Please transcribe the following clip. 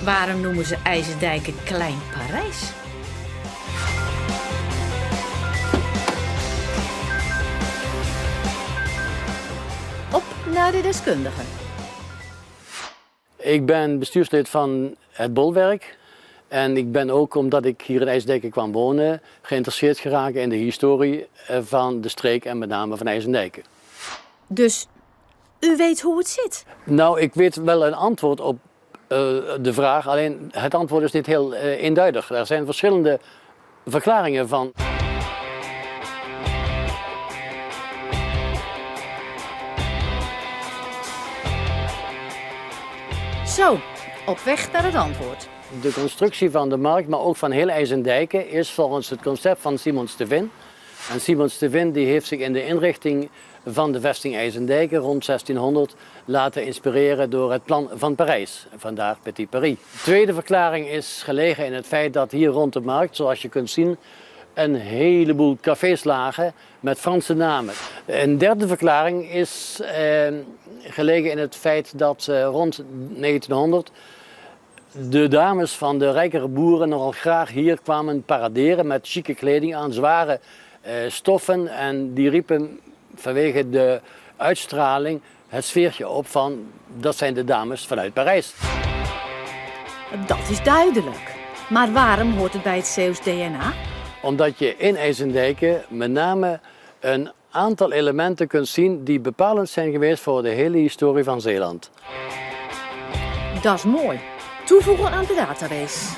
Waarom noemen ze IJserdijken Klein Parijs? Op naar de deskundige. Ik ben bestuurslid van het Bolwerk. En ik ben ook, omdat ik hier in IJserdijken kwam wonen, geïnteresseerd geraakt in de historie van de streek en met name van IJserdijken. Dus u weet hoe het zit? Nou, ik weet wel een antwoord op de vraag, alleen het antwoord is niet heel eenduidig. Er zijn verschillende verklaringen van. Zo, op weg naar het antwoord. De constructie van de markt, maar ook van heel IJserdijken, is volgens het concept van Simons de Vin. En Simons de Vin die heeft zich in de inrichting van de vesting IJserdijken rond 1600 laten inspireren door het plan van Parijs. Vandaar Petit Paris. De tweede verklaring is gelegen in het feit dat hier rond de markt, zoals je kunt zien, een heleboel cafés lagen met Franse namen. Een derde verklaring is gelegen in het feit dat rond 1900 de dames van de rijkere boeren nogal graag hier kwamen paraderen met chique kleding aan, zware stoffen. En die riepen vanwege de uitstraling het sfeertje op van dat zijn de dames vanuit Parijs. Dat is duidelijk. Maar waarom hoort het bij het Zeeuws DNA? Omdat je in IJserdijken met name een aantal elementen kunt zien die bepalend zijn geweest voor de hele historie van Zeeland. Dat is mooi. Toevoegen aan de database.